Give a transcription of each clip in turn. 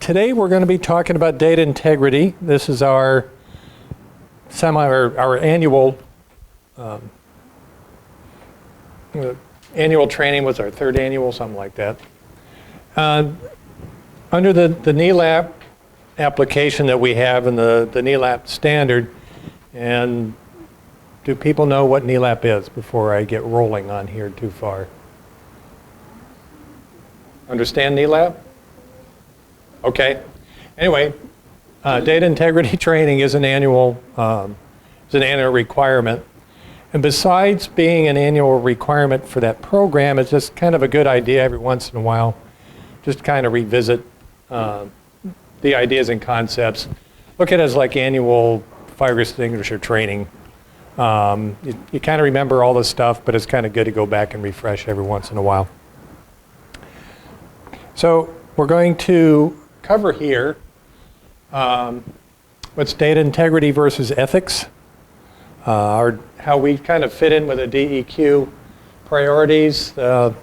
Today we're going to be talking about data integrity. This is our annual annual training. Was our third annual, something like that. Under the NELAP application that we have in the NELAP standard, and do people know what NELAP is before I get rolling on here too far? Understand NELAP? Okay. Anyway, data integrity training is an annual requirement. And besides being an annual requirement for that program, it's just kind of a good idea every once in a while, just kind of revisit the ideas and concepts. Look at it as like annual fire extinguisher training. You kind of remember all this stuff, but it's kind of good to go back and refresh every once in a while. So we're going to cover here what's data integrity versus ethics, or how we kind of fit in with the DEQ priorities, the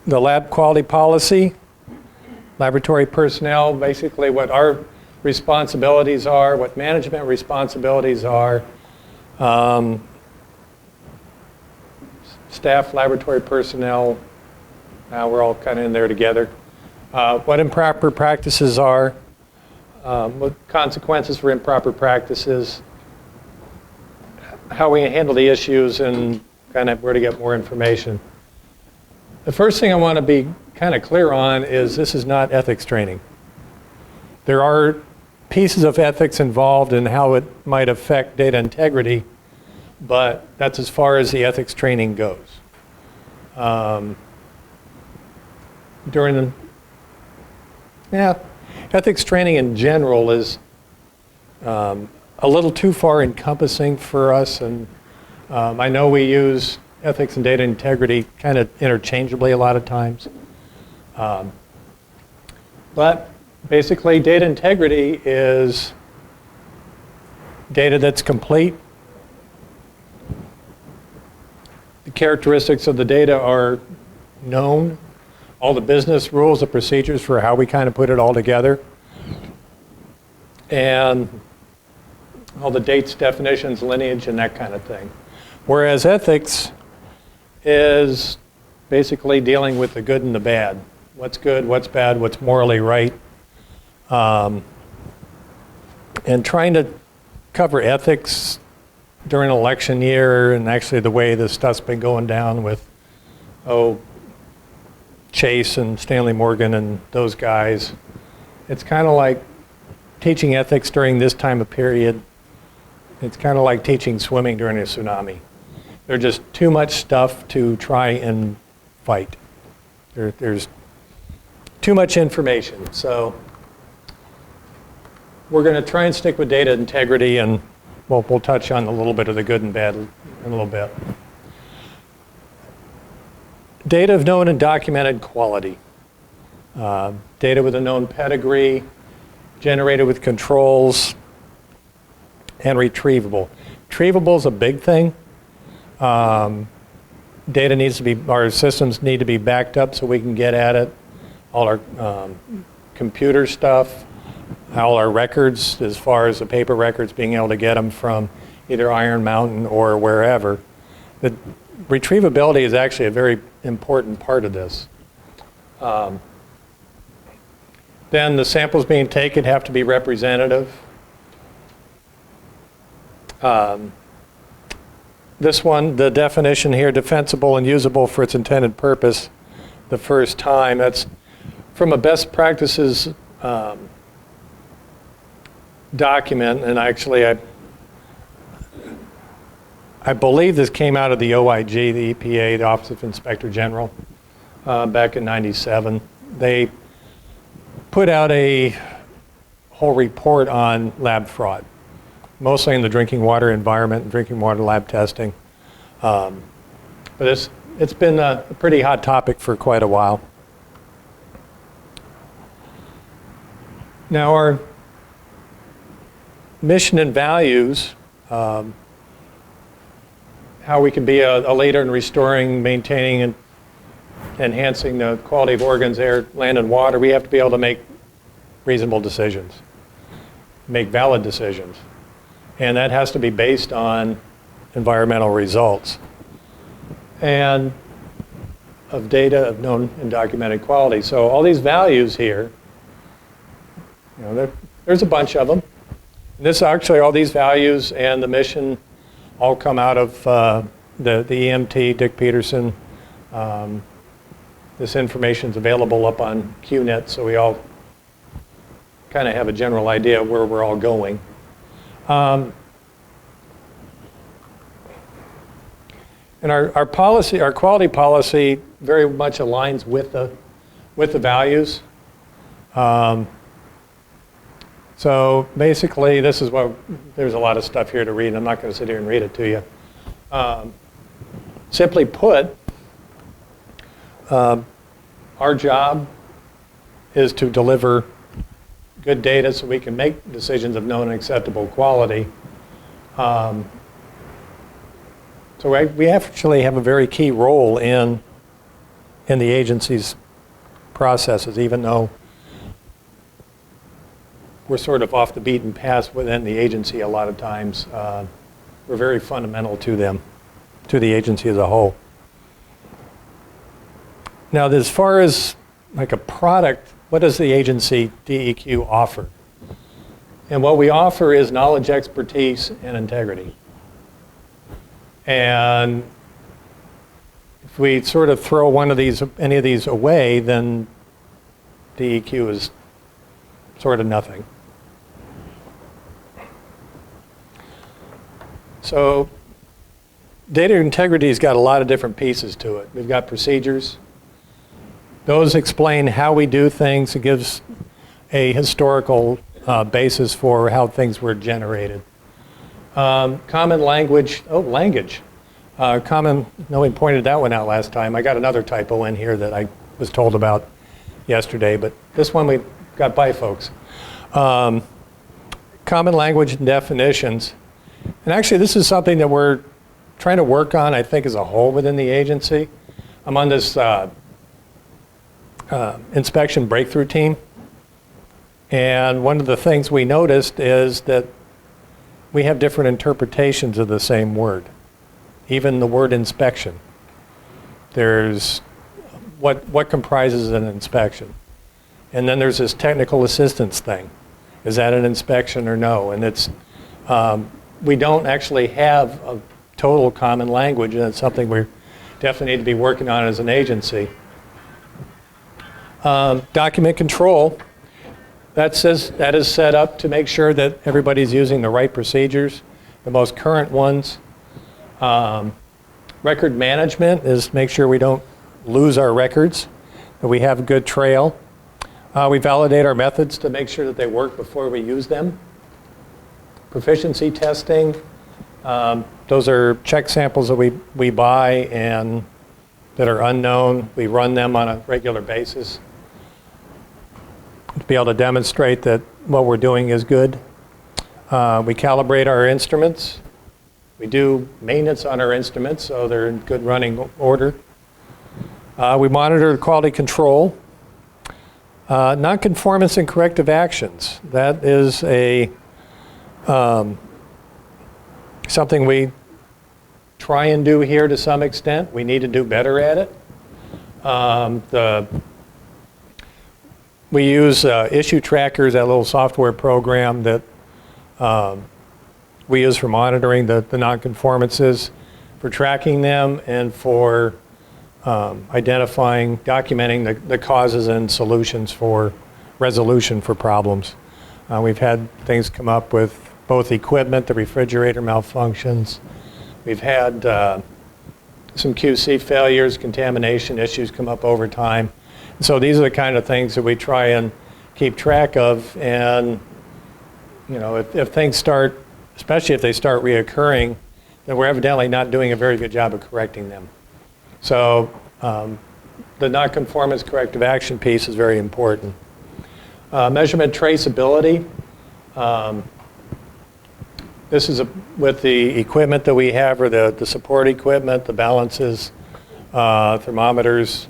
lab quality policy, laboratory personnel, basically what our responsibilities are, what management responsibilities are, staff, laboratory personnel, we're all kind of in there together. What improper practices are, what consequences for improper practices, how we handle the issues, and kind of where to get more information. The first thing I want to be kind of clear on is this is not ethics training. There are pieces of ethics involved in how it might affect data integrity, but that's as far as the ethics training goes. Ethics training in general is a little too far encompassing for us, and I know we use ethics and data integrity kind of interchangeably a lot of times. But basically, data integrity is data that's complete. The characteristics of the data are known. All the business rules, the procedures for how we kind of put it all together. And all the dates, definitions, lineage, and that kind of thing. Whereas ethics is basically dealing with the good and the bad. What's good, what's bad, what's morally right. And trying to cover ethics during an election year, and actually the way this stuff's been going down with, Chase and Stanley Morgan and those guys. It's kind of like teaching ethics during this time of period. It's kind of like teaching swimming during a tsunami. There's just too much stuff to try and fight. There's too much information. So we're going to try and stick with data integrity, and we'll touch on a little bit of the good and bad in a little bit. Data of known and documented quality. Data with a known pedigree, generated with controls, and retrievable. Retrievable is a big thing. Data needs to be, our systems need to be backed up so we can get at it. All our computer stuff, all our records, as far as the paper records, being able to get them from either Iron Mountain or wherever. The retrievability is actually a very important part of this. Then the samples being taken have to be representative. This one, the definition here, defensible and usable for its intended purpose the first time. That's from a best practices document, and actually I believe this came out of the OIG, the EPA, the Office of Inspector General, back in '97. They put out a whole report on lab fraud, mostly in the drinking water environment and drinking water lab testing. But it's been a pretty hot topic for quite a while. Now our mission and values, how we can be a leader in restoring, maintaining, and enhancing the quality of organs, air, land, and water, we have to be able to make reasonable decisions, make valid decisions. And that has to be based on environmental results and of data of known and documented quality. So all these values here, there's a bunch of them. And this actually, all these values and the mission all come out of the EMT, Dick Peterson. This information is available up on QNet, so we all kind of have a general idea of where we're all going. And our policy, our quality policy, very much aligns with the values. So basically, this is what, there's a lot of stuff here to read. I'm not going to sit here and read it to you. Simply put, our job is to deliver good data so we can make decisions of known and acceptable quality. So we actually have a very key role in the agency's processes, even though we're sort of off the beaten path within the agency a lot of times. We're very fundamental to them, to the agency as a whole. Now, as far as like a product, what does the agency DEQ offer? And what we offer is knowledge, expertise, and integrity. And if we sort of throw any of these away, then DEQ is sort of nothing. So data integrity's got a lot of different pieces to it. We've got procedures. Those explain how we do things. It gives a historical basis for how things were generated. Common language, language. Nobody pointed that one out last time. I got another typo in here that I was told about yesterday, but this one we got by folks. Common language and definitions. And actually, this is something that we're trying to work on, I think, as a whole within the agency. I'm on this inspection breakthrough team. And one of the things we noticed is that we have different interpretations of the same word. Even the word inspection. There's what comprises an inspection. And then there's this technical assistance thing. Is that an inspection or no? And it's, we don't actually have a total common language, and it's something we definitely need to be working on as an agency. Document control, that is set up to make sure that everybody's using the right procedures, the most current ones. Record management is make sure we don't lose our records, that we have a good trail. We validate our methods to make sure that they work before we use them. Proficiency testing, those are check samples that we buy and that are unknown. We run them on a regular basis to be able to demonstrate that what we're doing is good. We calibrate our instruments. We do maintenance on our instruments so they're in good running order. We monitor quality control. Nonconformance and corrective actions. That is something we try and do here to some extent. We need to do better at it. We use issue trackers, that little software program that we use for monitoring the nonconformances, for tracking them, and for identifying, documenting the causes and solutions for resolution for problems. We've had things come up with both equipment, the refrigerator malfunctions. We've had some QC failures, contamination issues come up over time. So these are the kind of things that we try and keep track of. And if things start, especially if they start reoccurring, then we're evidently not doing a very good job of correcting them. So the nonconformance corrective action piece is very important. Measurement traceability. This is with the equipment that we have, or the support equipment, the balances, thermometers.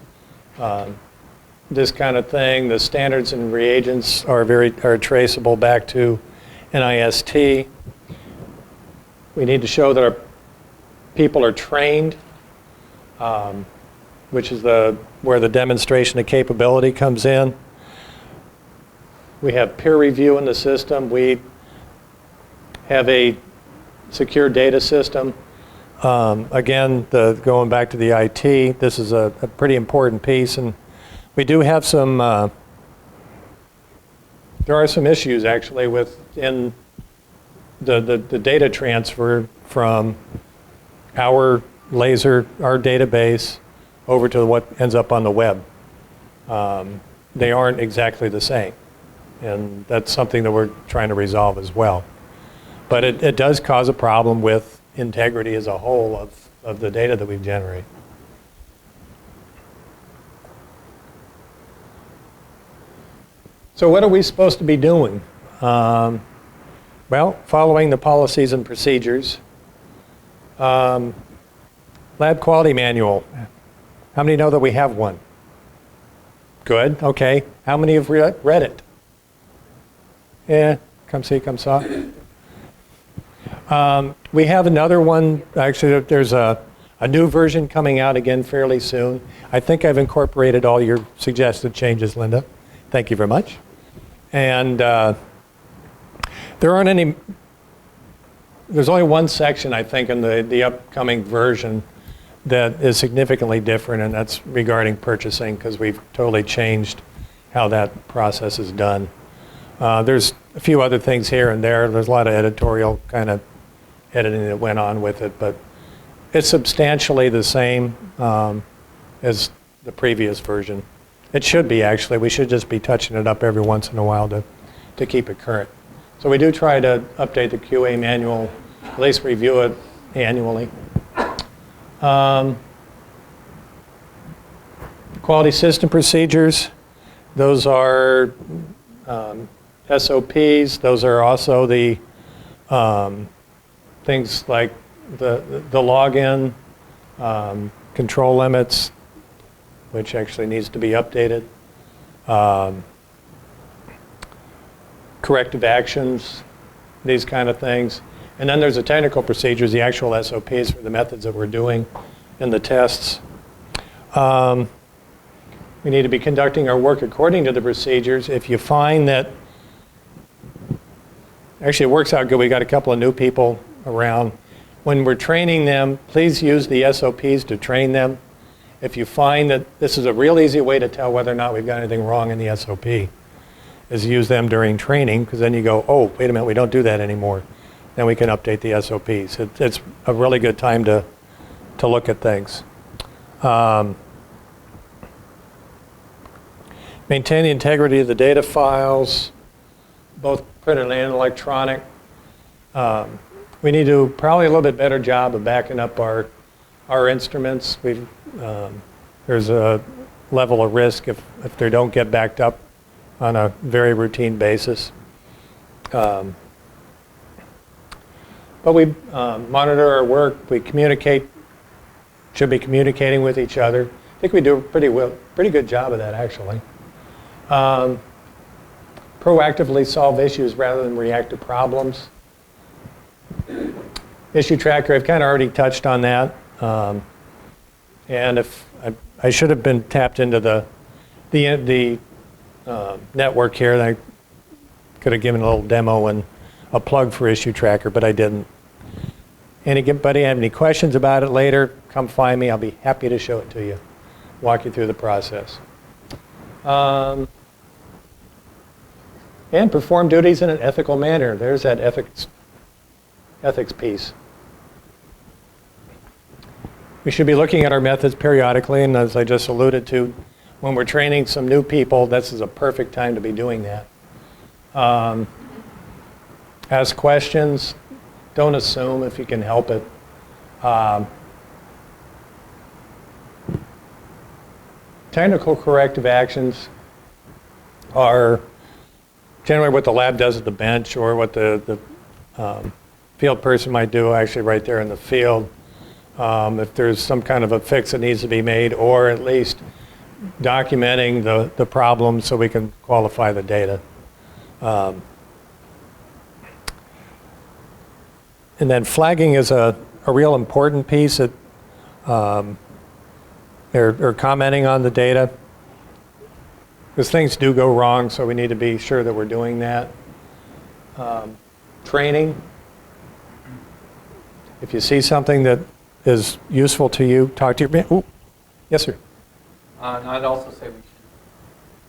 this kind of thing. The standards and reagents are traceable back to NIST. We need to show that our people are trained, which is where the demonstration of capability comes in. We have peer review in the system. We have a secure data system. Again, going back to the IT, this is a pretty important piece, and we do have some, there are some issues actually within the data transfer from our database over to what ends up on the web. They aren't exactly the same, and that's something that we're trying to resolve as well. But it does cause a problem with integrity as a whole of the data that we generate. So what are we supposed to be doing? Well, following the policies and procedures. Lab quality manual. How many know that we have one? Good, okay. How many have read it? Yeah, come see, come saw. We have another one. Actually, there's a new version coming out again fairly soon. I think I've incorporated all your suggested changes, Linda. Thank you very much. And there aren't any, there's only one section, I think, in the upcoming version that is significantly different, and that's regarding purchasing, because we've totally changed how that process is done. There's a few other things here and there. There's a lot of editorial kind of editing that went on with it, but it's substantially the same as the previous version. It should be, actually. We should just be touching it up every once in a while to keep it current. So we do try to update the QA manual, at least review it annually. Quality system procedures, those are SOPs. Those are also the things like the login, control limits, which actually needs to be updated, corrective actions, these kind of things. And then there's the technical procedures, the actual SOPs for the methods that we're doing in the tests. We need to be conducting our work according to the procedures. If you find that, actually it works out good, we got a couple of new people around. When we're training them, please use the SOPs to train them. If you find that this is a real easy way to tell whether or not we've got anything wrong in the SOP, is use them during training, because then you go, oh, wait a minute, we don't do that anymore. Then we can update the SOPs. It's a really good time to look at things. Maintain the integrity of the data files, both printed and electronic. We need to do probably a little bit better job of backing up our instruments. There's a level of risk if they don't get backed up on a very routine basis. But we monitor our work. We communicate, should be communicating with each other. I think we do a pretty good job of that, actually. Proactively solve issues rather than react to problems. Issue tracker, I've kind of already touched on that. And if I should have been tapped into the network here, then I could have given a little demo and a plug for issue tracker, but I didn't. Anybody have any questions about it later, come find me. I'll be happy to show it to you, walk you through the process. And perform duties in an ethical manner. There's that ethics piece. We should be looking at our methods periodically, and as I just alluded to, when we're training some new people, this is a perfect time to be doing that. Ask questions. Don't assume if you can help it. Technical corrective actions are generally what the lab does at the bench, or what the field person might do actually right there in the field. If there's some kind of a fix that needs to be made, or at least documenting the problem so we can qualify the data. And then flagging is a real important piece. They're commenting on the data because things do go wrong, so we need to be sure that we're doing that. Training. If you see something that is useful to you, talk to your man. Ooh. Yes, sir. And I'd also say we should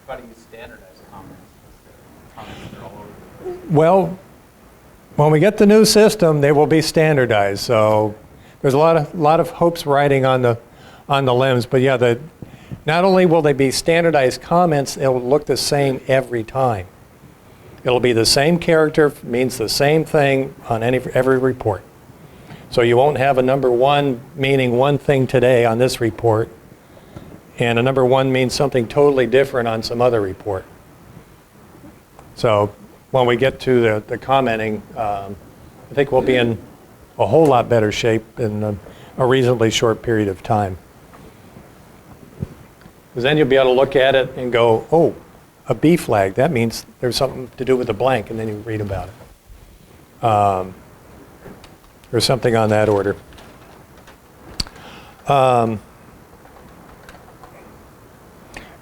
try to use standardized comments instead of comments that are all over the place. Well, when we get the new system, they will be standardized. So there's a lot of hopes riding on the limbs. But yeah, not only will they be standardized comments, it'll look the same every time. It'll be the same character, means the same thing on every report. So you won't have a number one meaning one thing today on this report, and a number one means something totally different on some other report. So when we get to the commenting, I think we'll be in a whole lot better shape in a reasonably short period of time. Because then you'll be able to look at it and go, oh, a B flag, that means there's something to do with the blank, and then you read about it. Or something on that order.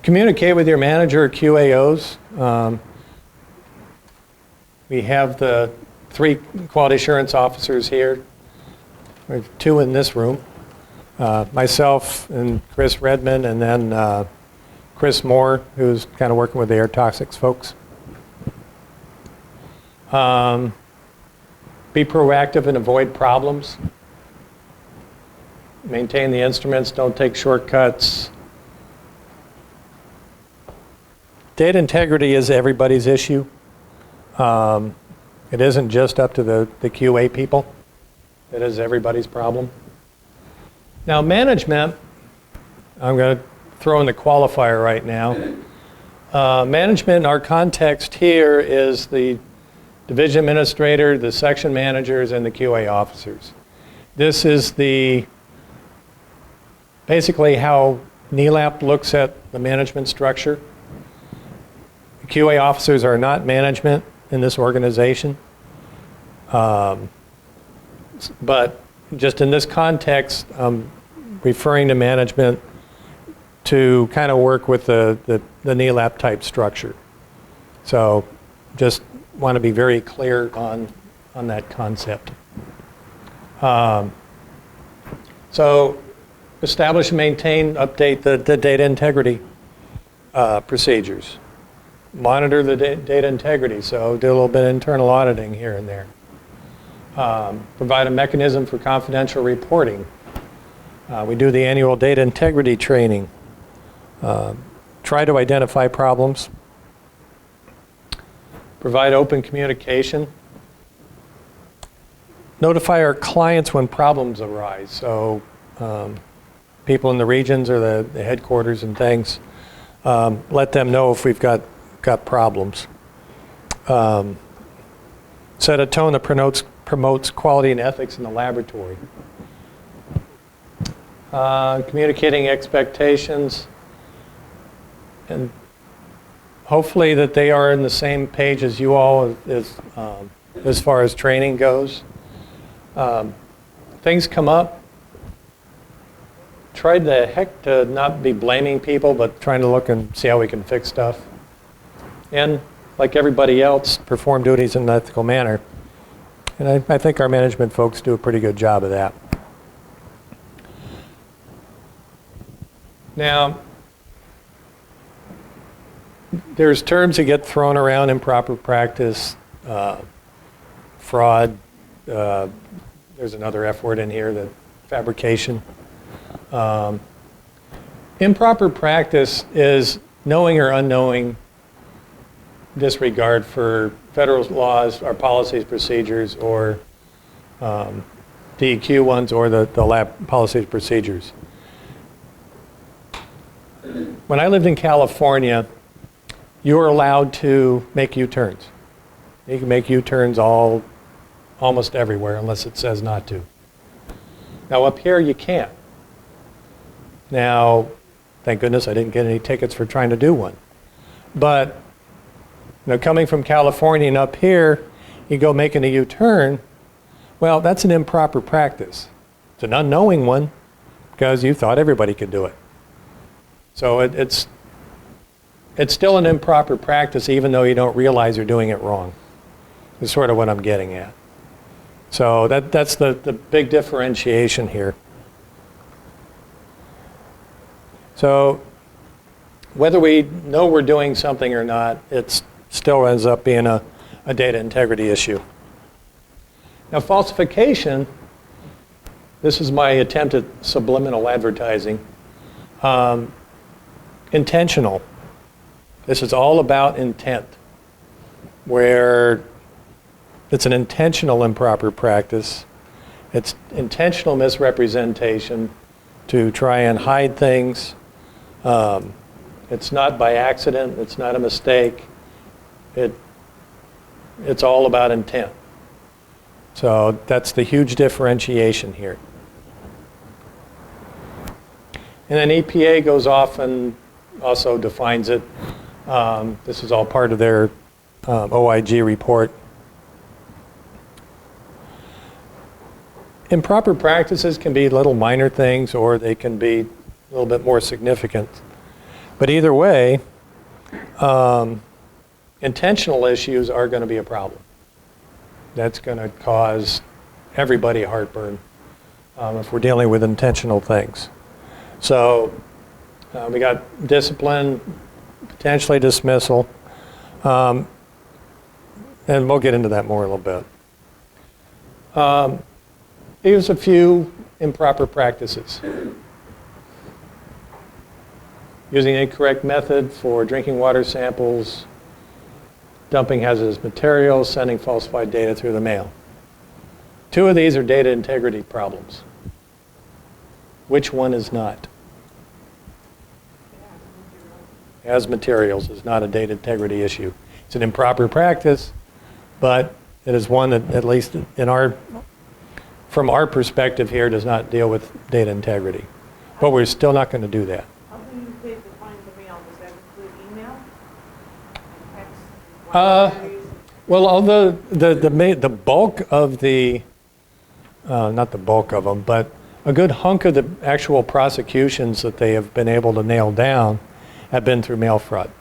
Communicate with your manager or QAOs. We have the 3 quality assurance officers here. We have 2 in this room. Myself and Chris Redmond, and then Chris Moore, who's kind of working with the air toxics folks. Be proactive and avoid problems. Maintain the instruments, don't take shortcuts. Data integrity is everybody's issue. It isn't just up to the QA people. It is everybody's problem. Now management, I'm going to throw in the qualifier right now. Management in our context here is the division administrator, the section managers, and the QA officers. This is basically how NELAP looks at the management structure. The QA officers are not management in this organization. But just in this context, I'm referring to management to kind of work with the NELAP type structure. So just want to be very clear on that concept. So establish and maintain, update the data integrity procedures. Monitor the data integrity, so do a little bit of internal auditing here and there. Provide a mechanism for confidential reporting. We do the annual data integrity training. Try to identify problems. Provide open communication. Notify our clients when problems arise. So people in the regions or the headquarters and things, let them know if we've got problems. Set a tone that promotes quality and ethics in the laboratory. Communicating expectations, and hopefully that they are in the same page as you all as far as training goes. Things come up. Try the heck to not be blaming people, but trying to look and see how we can fix stuff. And like everybody else, perform duties in an ethical manner. And I think our management folks do a pretty good job of that. Now, there's terms that get thrown around: improper practice, fraud. There's another F word in here, that fabrication. Improper practice is knowing or unknowing disregard for federal laws, our policies, procedures, or DEQ ones, or the lab policies, procedures. When I lived in California, you were allowed to make U-turns. You can make U-turns almost everywhere unless it says not to. Now up here you can't. Now, Thank goodness I didn't get any tickets for trying to do one. But coming from California and up here, you go making a U-turn, well, that's an improper practice. It's an unknowing one because you thought everybody could do it. So it's still an improper practice even though you don't realize you're doing it wrong. Is sort of what I'm getting at. So that's the big differentiation here. So whether we know we're doing something or not, it still ends up being a data integrity issue. Now falsification, this is my attempt at subliminal advertising. Intentional. This is all about intent, where it's an intentional improper practice. It's intentional misrepresentation to try and hide things. It's not by accident. It's not a mistake. It's all about intent. So that's the huge differentiation here. And then EPA goes off and also defines it. This is all part of their OIG report. Improper practices can be little minor things or they can be a little bit more significant. But either way, intentional issues are going to be a problem. That's going to cause everybody heartburn if we're dealing with intentional things. So we got discipline, potentially dismissal, and we'll get into that more in a little bit. Here's a few improper practices. Using incorrect method for drinking water samples, dumping hazardous materials, sending falsified data through the mail. 2 of these are data integrity problems. Which one is not? As materials is not a data integrity issue. It's an improper practice, but it is one that, at least from our perspective here, does not deal with data integrity. But we're still not going to do that. How do you define the mail? Does that include email? Text? Well, although the bulk of the, not the bulk of them, but a good hunk of the actual prosecutions that they have been able to nail down have been through mail fraud.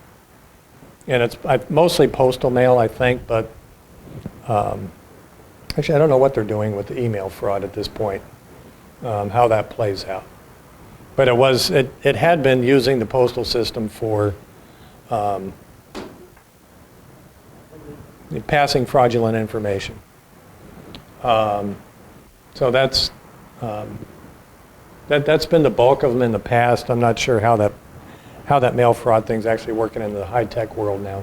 And it's mostly postal mail, I think, but actually I don't know what they're doing with the email fraud at this point, how that plays out. But it had been using the postal system for passing fraudulent information. So that's been the bulk of them in the past. I'm not sure how that mail fraud thing's actually working in the high-tech world now.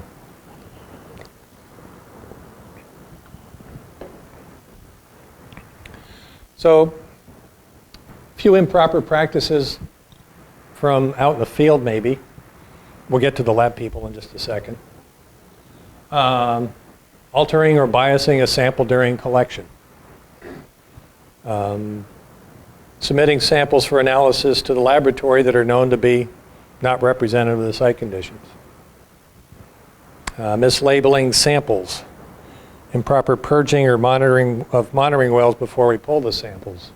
So, a few improper practices from out in the field, maybe. We'll get to the lab people in just a second. Altering or biasing a sample during collection. Submitting samples for analysis to the laboratory that are known to be not representative of the site conditions. Mislabeling samples. Improper purging or monitoring of monitoring wells before we pull the samples.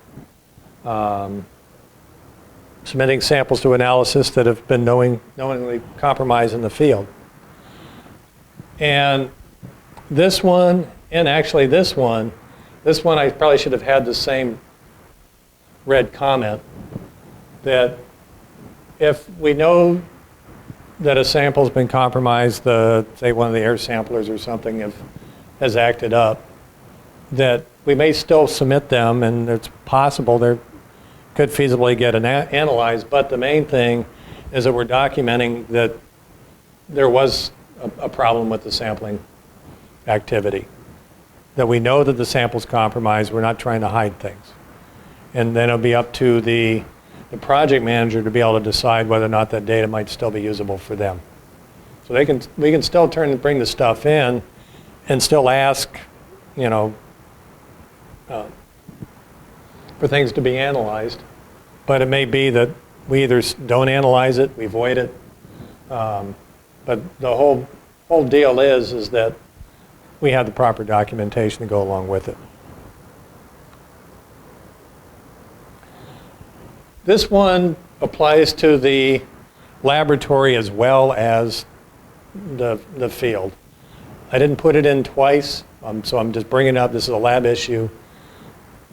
Submitting samples to analysis that have been knowingly compromised in the field. And this one, and actually this one I probably should have had the same red comment, that if we know that a sample's been compromised, say one of the air samplers or something has acted up, that we may still submit them, and it's possible they could feasibly get analyzed, but the main thing is that we're documenting that there was a problem with the sampling activity, that we know that the sample's compromised, we're not trying to hide things. And then it'll be up to the project manager to be able to decide whether or not that data might still be usable for them. So we can still bring the stuff in and still ask, for things to be analyzed, but it may be that we either don't analyze it, we void it. But the whole deal is that we have the proper documentation to go along with it. This one applies to the laboratory as well as the field. I didn't put it in twice, so I'm just bringing it up. This is a lab issue,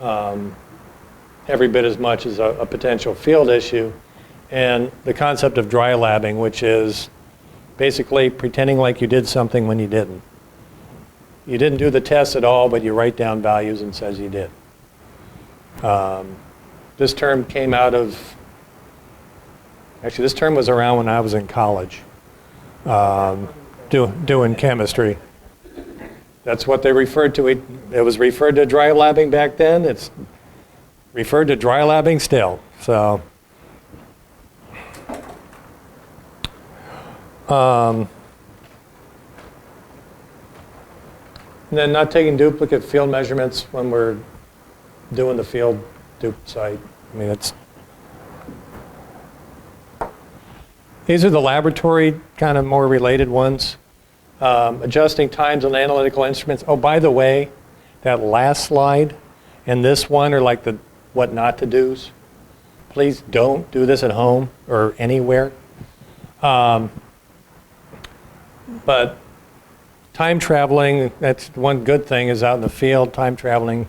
every bit as much as a potential field issue. And the concept of dry labbing, which is basically pretending like you did something when you didn't. You didn't do the test at all, but you write down values and says you did. This term came out of, actually this term was around when I was in college, doing chemistry. That's what they referred to it. It was referred to dry labbing back then. It's referred to dry labbing still. So, and then not taking duplicate field measurements when we're doing the field dupe site. I mean, these are the laboratory kind of more related ones. Adjusting times on analytical instruments. Oh, by the way, that last slide and this one are like the what not to do's. Please don't do this at home or anywhere. But time traveling, that's one good thing is out in the field, time traveling.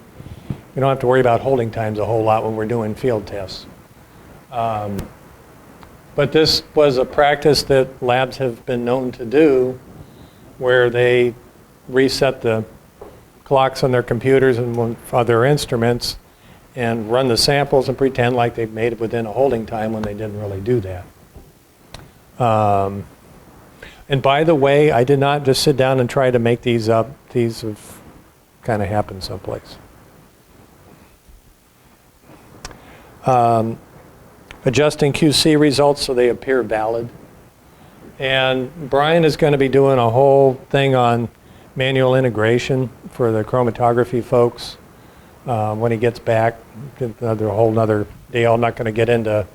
We don't have to worry about holding times a whole lot when we're doing field tests. But this was a practice that labs have been known to do where they reset the clocks on their computers and other instruments and run the samples and pretend like they've made it within a holding time when they didn't really do that. And by the way, I did not just sit down and try to make these up. These have kind of happened someplace. Adjusting QC results so they appear valid. And Brian is going to be doing a whole thing on manual integration for the chromatography folks when he gets back. Another whole nother deal. I'm not going to get into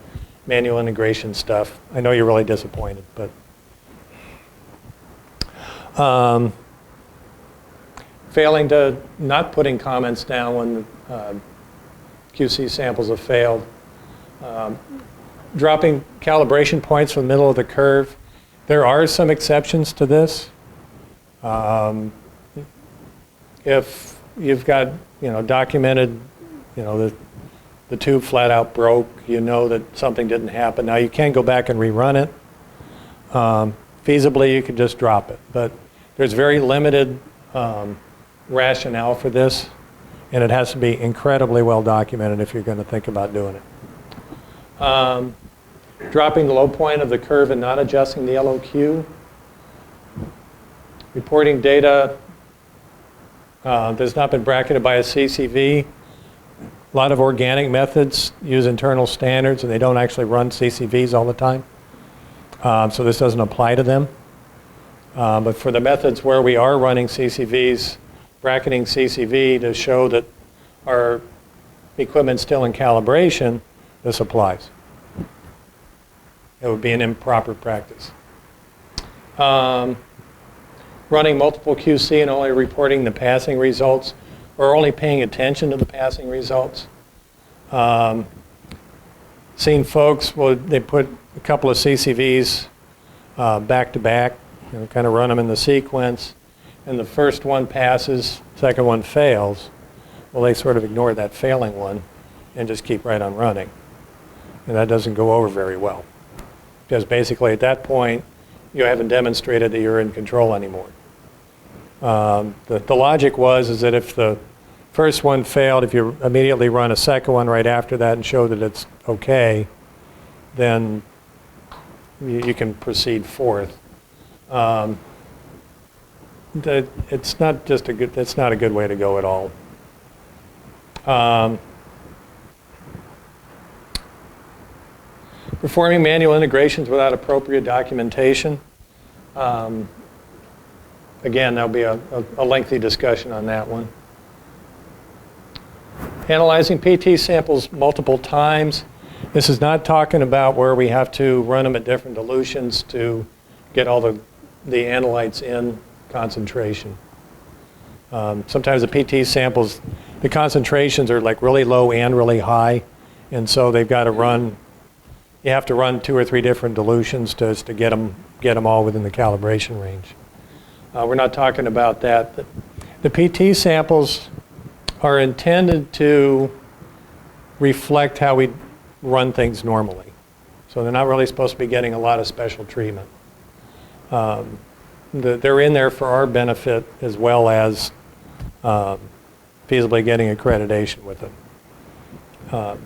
manual integration stuff. I know you're really disappointed, but failing to not putting comments down when QC samples have failed. Dropping calibration points from the middle of the curve. There are some exceptions to this. If you've got, documented, the tube flat out broke, you know that something didn't happen. Now you can go back and rerun it. Feasibly, you could just drop it. But there's very limited rationale for this, and it has to be incredibly well documented if you're going to think about doing it. Dropping the low point of the curve and not adjusting the LOQ. Reporting data that's not been bracketed by a CCV. A lot of organic methods use internal standards and they don't actually run CCVs all the time. So this doesn't apply to them. But for the methods where we are running CCVs, bracketing CCV to show that our equipment's still in calibration, this applies. It would be an improper practice. Running multiple QC and only reporting the passing results, or only paying attention to the passing results. Seen folks, well, they put a couple of CCVs back to back, kind of run them in the sequence, and the first one passes, second one fails. Well, they sort of ignore that failing one and just keep right on running. And that doesn't go over very well. Because basically at that point, you haven't demonstrated that you're in control anymore. The logic is that if the first one failed, if you immediately run a second one right after that and show that it's okay, then you can proceed forth. It's not just it's not a good way to go at all. Performing manual integrations without appropriate documentation. Again, there'll be a lengthy discussion on that one. Analyzing PT samples multiple times. This is not talking about where we have to run them at different dilutions to get all the analytes in concentration. Sometimes the PT samples, the concentrations are like really low and really high, and so they've got to run, you have to run 2 or 3 different dilutions to get them all within the calibration range. We're not talking about that. The PT samples are intended to reflect how we run things normally. So they're not really supposed to be getting a lot of special treatment. They're in there for our benefit as well as feasibly getting accreditation with them.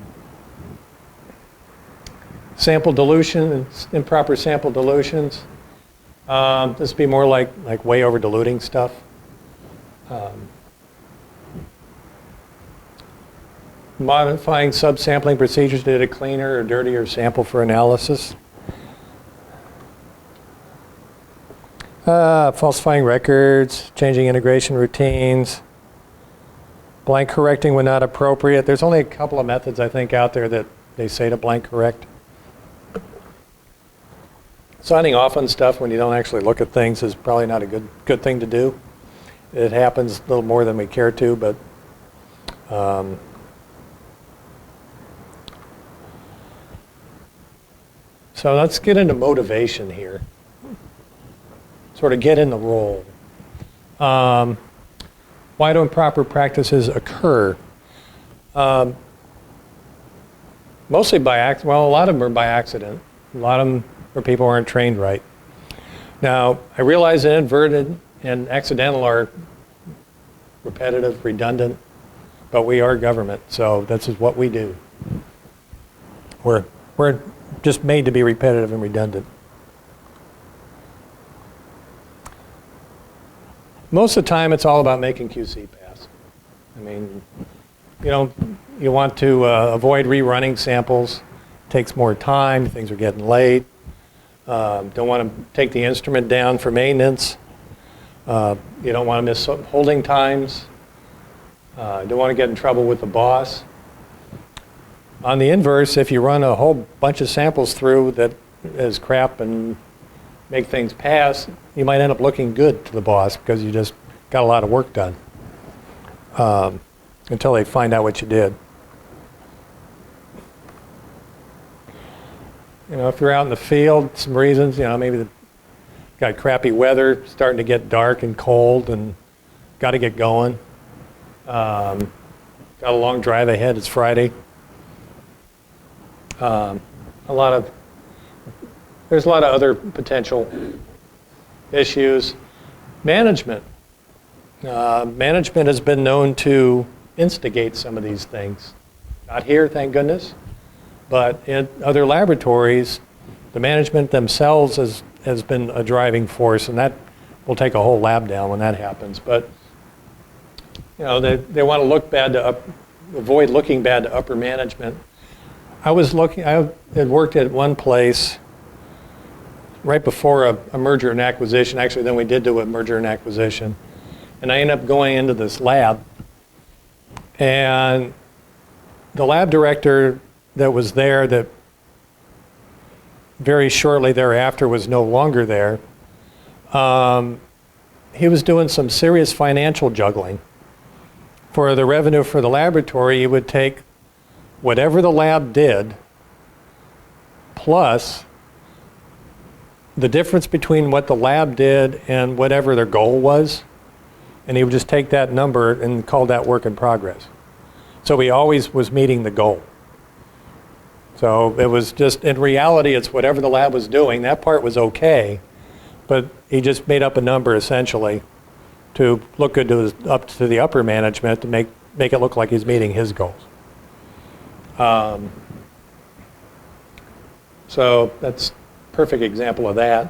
Sample dilution, improper sample dilutions. This would be more like way over diluting stuff. Modifying subsampling procedures to get a cleaner or dirtier sample for analysis. Falsifying records, changing integration routines, blank correcting when not appropriate. There's only a couple of methods, I think, out there that they say to blank correct. Signing off on stuff when you don't actually look at things is probably not a good thing to do. It happens a little more than we care to, but so let's get into motivation here. Sort of get in the role. Why do improper practices occur? Mostly by accident. Well, a lot of them are by accident. A lot of them where people aren't trained right. Now, I realize that inadvertent and accidental are repetitive, redundant, but we are government, so this is what we do. We're just made to be repetitive and redundant. Most of the time, it's all about making QC pass. I mean, you want to avoid rerunning samples. It takes more time. Things are getting late. Don't want to take the instrument down for maintenance. You don't want to miss holding times. Don't want to get in trouble with the boss. On the inverse, if you run a whole bunch of samples through that is crap and make things pass, you might end up looking good to the boss because you just got a lot of work done until they find out what you did. If you're out in the field, some reasons, maybe got crappy weather, starting to get dark and cold, and got to get going. Got a long drive ahead. It's Friday. There's a lot of other potential issues. Management. Management has been known to instigate some of these things. Not here, thank goodness, but in other laboratories, the management themselves has been a driving force, and that will take a whole lab down when that happens. But they want to look bad to avoid looking bad to upper management. I had worked at one place right before a merger and acquisition. Actually, then we did do a merger and acquisition. And I ended up going into this lab. And the lab director that was there, that very shortly thereafter was no longer there, he was doing some serious financial juggling. For the revenue for the laboratory, he would take whatever the lab did plus the difference between what the lab did and whatever their goal was, and he would just take that number and call that work in progress. So he always was meeting the goal. So it was just, in reality, it's whatever the lab was doing. That part was okay, but he just made up a number essentially to look good up to the upper management to make it look like he's meeting his goals. So that's a perfect example of that.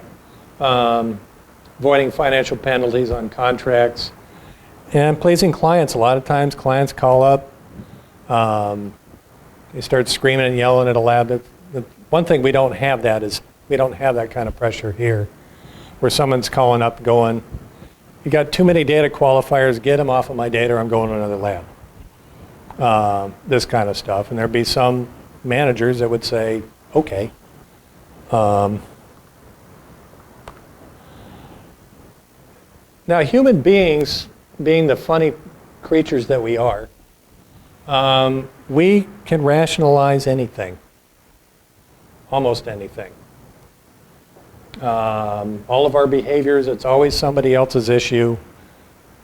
Avoiding financial penalties on contracts and pleasing clients. A lot of times clients call up, they start screaming and yelling at a lab. The one thing we don't have that is we don't have that kind of pressure here where someone's calling up going, you got too many data qualifiers, get them off of my data or I'm going to another lab. This kind of stuff. And there'd be some managers that would say, okay. Now, human beings, being the funny creatures that we are, we can rationalize anything, almost anything. All of our behaviors, it's always somebody else's issue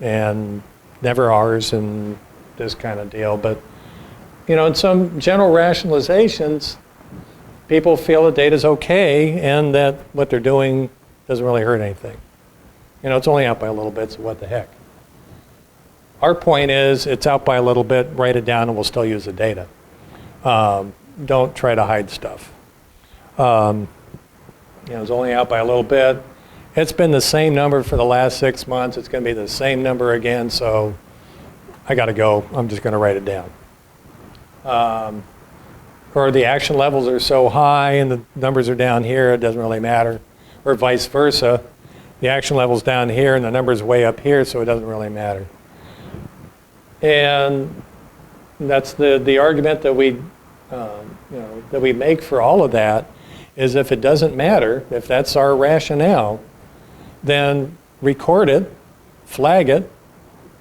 and never ours and this kind of deal. But, you know, in some general rationalizations, people feel that data's okay and that what they're doing doesn't really hurt anything. You know, it's only out by a little bit, so what the heck? Our point is, it's out by a little bit, write it down, and we'll still use the data. Don't try to hide stuff. You know, it's only out by a little bit. It's been the same number for the last 6 months. It's going to be the same number again, so I got to go. I'm just going to write it down. Or the action levels are so high and the numbers are down here, it doesn't really matter. Or vice versa. The action level's down here and the number's way up here, so it doesn't really matter. And that's the argument that we, that we make for all of that, is if it doesn't matter, if that's our rationale, then record it, flag it,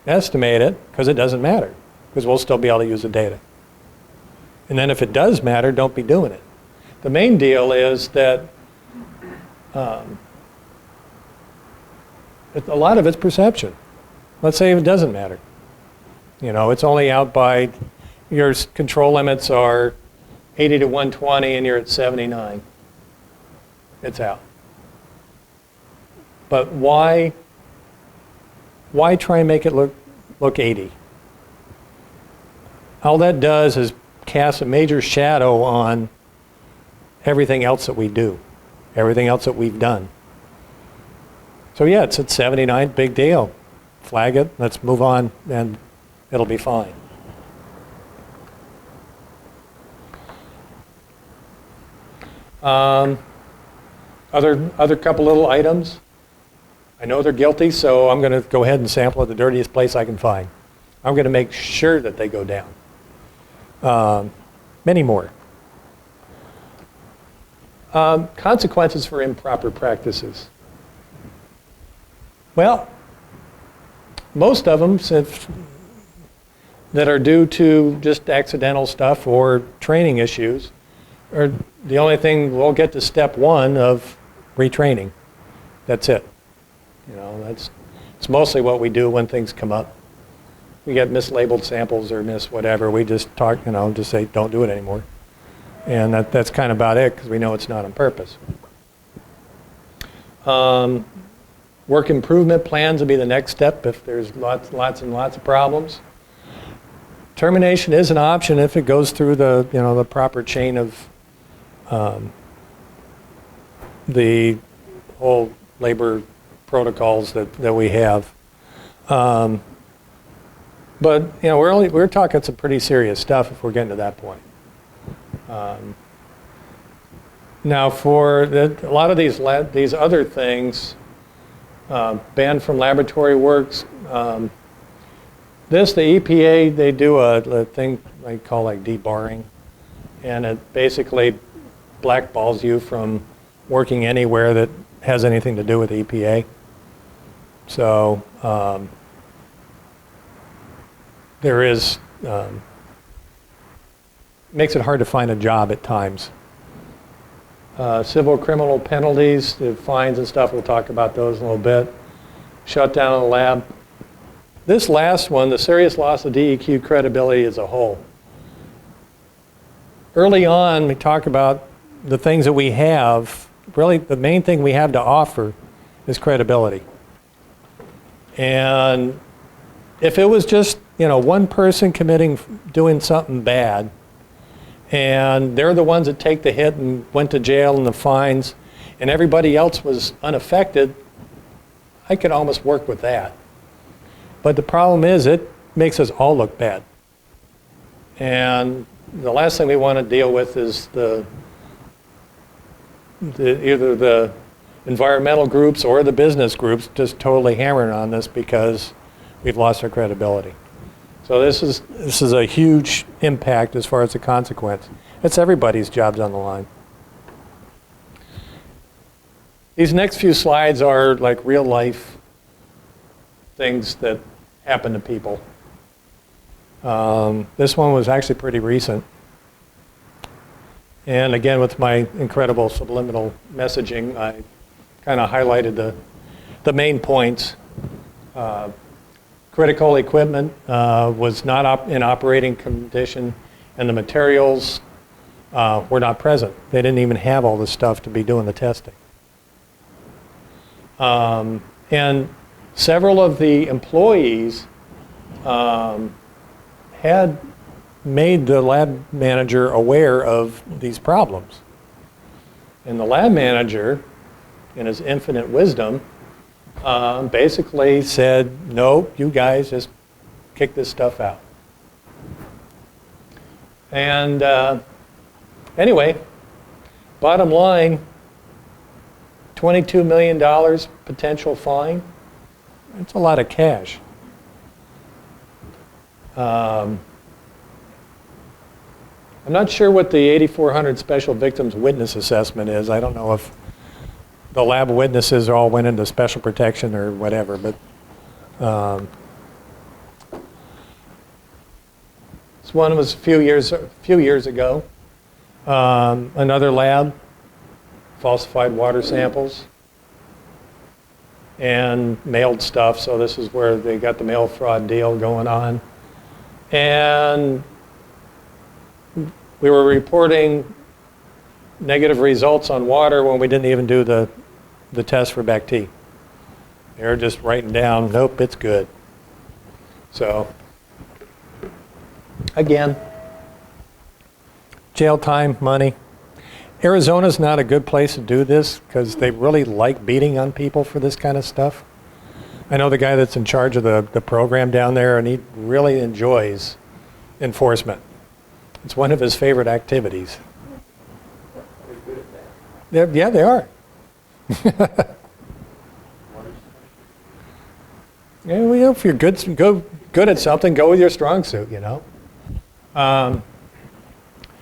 estimate it, because it doesn't matter, because we'll still be able to use the data. And then if it does matter, don't be doing it. The main deal is that a lot of it's perception. Let's say it doesn't matter. You know, it's only out by, your control limits are 80 to 120 and you're at 79. It's out. But why try and make it look 80? All that does is cast a major shadow on everything else that we do, everything else that we've done. So yeah, it's at 79, big deal. Flag it, let's move on, and it'll be fine. Other couple little items. I know they're guilty, so I'm going to go ahead and sample at the dirtiest place I can find. I'm going to make sure that they go down. Many more. Consequences for improper practices. Well, most of them that are due to just accidental stuff or training issues, are the only thing we'll get to step one of retraining. That's it. You know, it's mostly what we do when things come up. We get mislabeled samples or whatever. We just talk, just say don't do it anymore, and that's kind of about it because we know it's not on purpose. Work improvement plans will be the next step if there's lots and lots of problems. Termination is an option if it goes through the proper chain of the whole labor protocols that we have. But we're talking some pretty serious stuff if we're getting to that point. Now for a lot of these other things, banned from laboratory works. The EPA, they do a thing they call like debarring, and it basically blackballs you from working anywhere that has anything to do with EPA. So there is, makes it hard to find a job at times. Civil criminal penalties, the fines and stuff, we'll talk about those in a little bit. Shut down a lab. This last one, the serious loss of DEQ credibility as a whole. Early on, we talk about the things that we have. Really, the main thing we have to offer is credibility. And if it was just, one person doing something bad, and they're the ones that take the hit and went to jail and the fines, and everybody else was unaffected, I could almost work with that. But the problem is it makes us all look bad. And the last thing we want to deal with is either the environmental groups or the business groups just totally hammering on this because we've lost our credibility. So this is a huge impact as far as the consequence. It's everybody's jobs on the line. These next few slides are like real life things that happen to people. This one was actually pretty recent. And again, with my incredible subliminal messaging, I kind of highlighted the main points. Critical equipment was not in operating condition, and the materials were not present. They didn't even have all the stuff to be doing the testing. And several of the employees had made the lab manager aware of these problems. And the lab manager, in his infinite wisdom, basically said, no, you guys just kick this stuff out. And anyway, bottom line, $22 million potential fine. It's a lot of cash. I'm not sure what the 8,400 special victims witness assessment is. I don't know if the lab witnesses all went into special protection or whatever, but this one was a few years ago. Another lab falsified water samples and mailed stuff. So this is where they got the mail fraud deal going on. And we were reporting negative results on water when we didn't even do the test for Bacti. They were just writing down, nope, it's good. So, again, jail time, money. Arizona's not a good place to do this because they really like beating on people for this kind of stuff. I know the guy that's in charge of the program down there, and he really enjoys enforcement. It's one of his favorite activities. They're good at that. Yeah, they are. Yeah, well, if you're good at something, go with your strong suit, you know.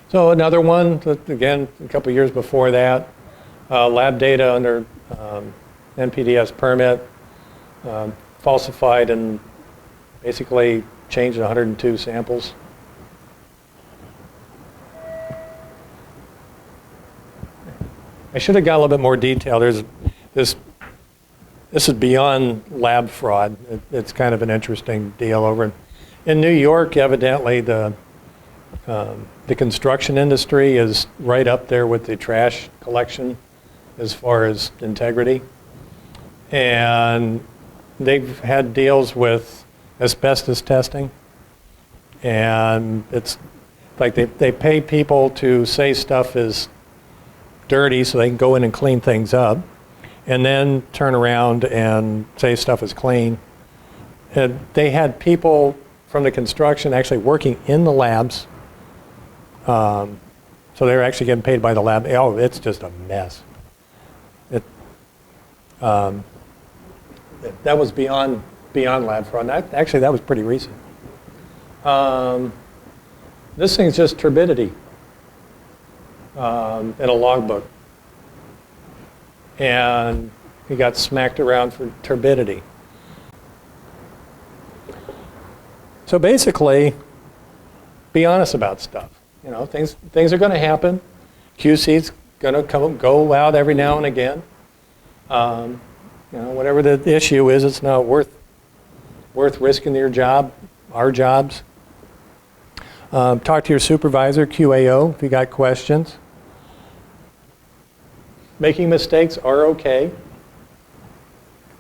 So another one, again, a couple years before that, lab data under NPDES permit, falsified and basically changed 102 samples. I should have got a little bit more detail. There's this is beyond lab fraud. It's kind of an interesting deal over in New York. Evidently, the construction industry is right up there with the trash collection as far as integrity. And they've had deals with asbestos testing. And it's like they pay people to say stuff is dirty so they can go in and clean things up, and then turn around and say stuff is clean. And they had people from the construction actually working in the labs. So they were actually getting paid by the lab. Oh, it's just a mess. That was beyond lab fraud. Actually, that was pretty recent. This thing's just turbidity in a logbook. And he got smacked around for turbidity. So basically, be honest about stuff. You know, things are going to happen. QC's going to go out every now and again. You know, whatever the issue is, it's not worth risking your job, our jobs. Talk to your supervisor, QAO, if you got questions. Making mistakes are okay.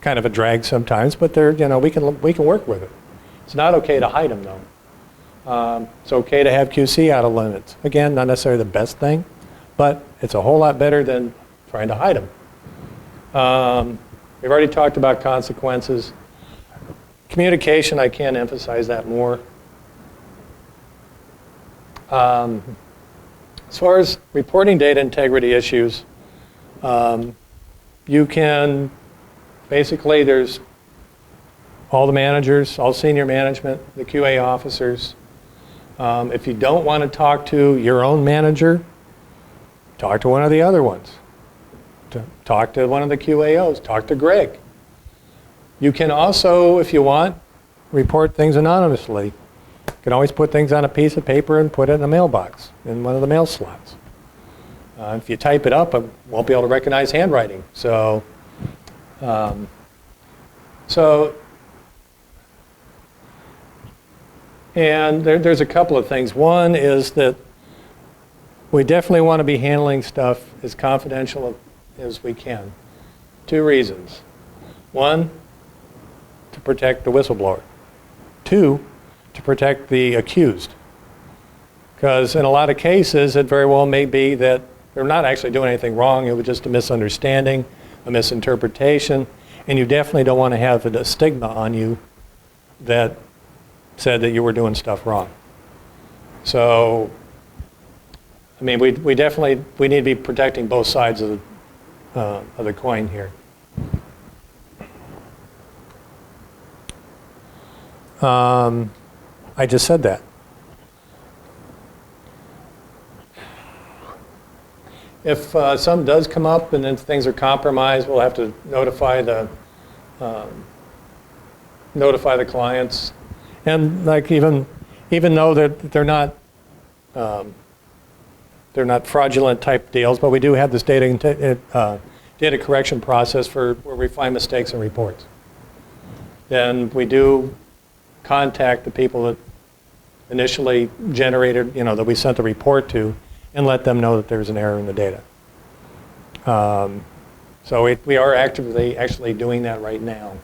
Kind of a drag sometimes, but they're, you know, we can work with it. It's not okay to hide them though. It's okay to have QC out of limits. Again, not necessarily the best thing, but it's a whole lot better than trying to hide them. We've already talked about consequences. Communication, I can't emphasize that more. As far as reporting data integrity issues, you can, basically there's all the managers, all senior management, the QA officers, If you don't want to talk to your own manager, talk to one of the other ones. Talk to one of the QAOs. Talk to Greg. You can also, if you want, report things anonymously. You can always put things on a piece of paper and put it in a mailbox, in one of the mail slots. If you type it up, I won't be able to recognize handwriting. So and there's a couple of things. One is that we definitely want to be handling stuff as confidential as we can. 2 reasons. 1, to protect the whistleblower. 2, to protect the accused. Because in a lot of cases, it very well may be that they're not actually doing anything wrong. It was just a misunderstanding, a misinterpretation, and you definitely don't want to have a stigma on you that said that you were doing stuff wrong. So, I mean, we definitely need to be protecting both sides of the coin here. I just said that. If something does come up and then things are compromised, we'll have to notify the clients. And like even though they're not fraudulent type deals, but we do have this data correction process where we find mistakes in reports. Then we do contact the people that initially generated, that we sent the report to, and let them know that there's an error in the data. So we are actively actually doing that right now.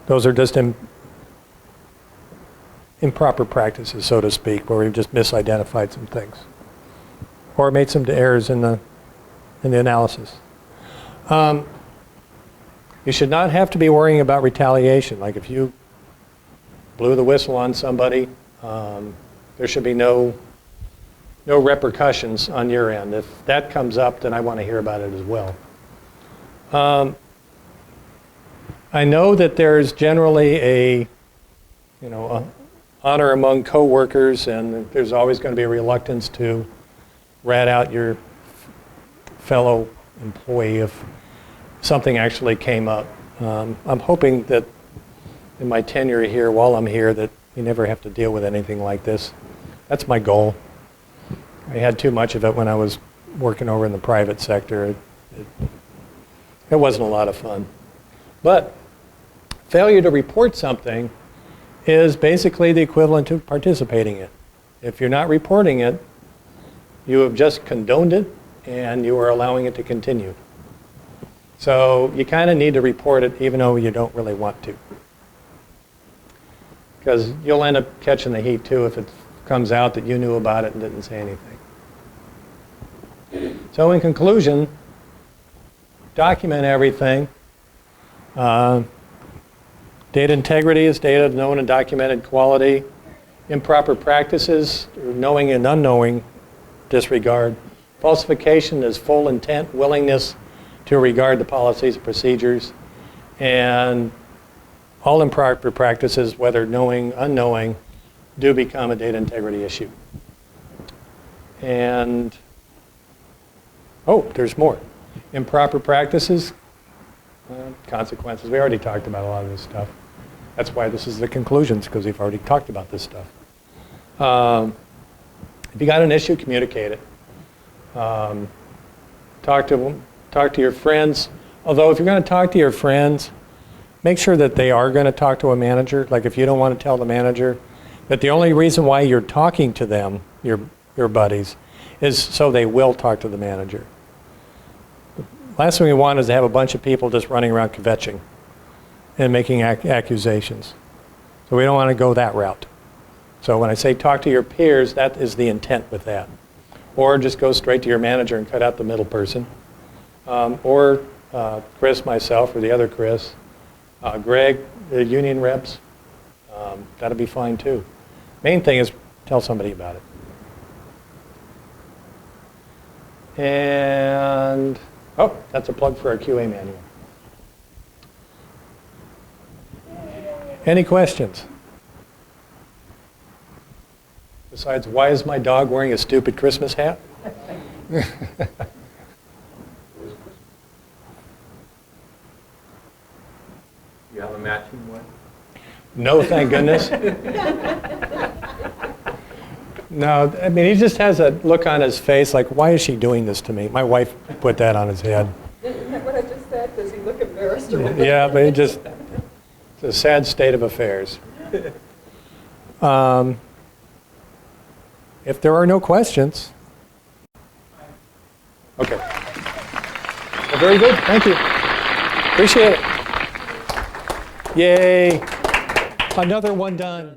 Those are just improper practices, so to speak, where we've just misidentified some things or made some errors in the analysis. You should not have to be worrying about retaliation. Like if you blew the whistle on somebody, there should be no repercussions on your end. If that comes up, then I want to hear about it as well. I know that there's generally a honor among coworkers, and there's always going to be a reluctance to rat out your fellow employee if something actually came up. I'm hoping that in my tenure here, while I'm here, that we never have to deal with anything like this. That's my goal. I had too much of it when I was working over in the private sector. It wasn't a lot of fun. But failure to report something is basically the equivalent to participating in it. If you're not reporting it, you have just condoned it and you are allowing it to continue. So you kind of need to report it even though you don't really want to. Because you'll end up catching the heat too if it comes out that you knew about it and didn't say anything. So in conclusion, document everything. Data integrity is data of known and documented quality. Improper practices, knowing and unknowing disregard. Falsification is full intent, willingness to regard the policies and procedures. And all improper practices, whether knowing, unknowing, do become a data integrity issue. And, there's more. Improper practices, consequences. We already talked about a lot of this stuff. That's why this is the conclusions, because we've already talked about this stuff. If you got an issue, communicate it. Talk to your friends. Although if you're going to talk to your friends, make sure that they are going to talk to a manager. Like if you don't want to tell the manager that the only reason why you're talking to them, your buddies, is so they will talk to the manager. Last thing we want is to have a bunch of people just running around kvetching and making accusations. So we don't want to go that route. So when I say talk to your peers, that is the intent with that. Or just go straight to your manager and cut out the middle person. Or Chris, myself, or the other Chris, Greg, the union reps, that'll be fine too. Main thing is tell somebody about it. And, that's a plug for our QA manual. Any questions? Besides, why is my dog wearing a stupid Christmas hat? You have a matching one? No, thank goodness. No, I mean, he just has a look on his face like, why is she doing this to me? My wife put that on his head. Isn't that what I just said? Does he look embarrassed or what? Yeah, but it's a sad state of affairs. If there are no questions. Okay. Well, very good. Thank you. Appreciate it. Yay. Another one done.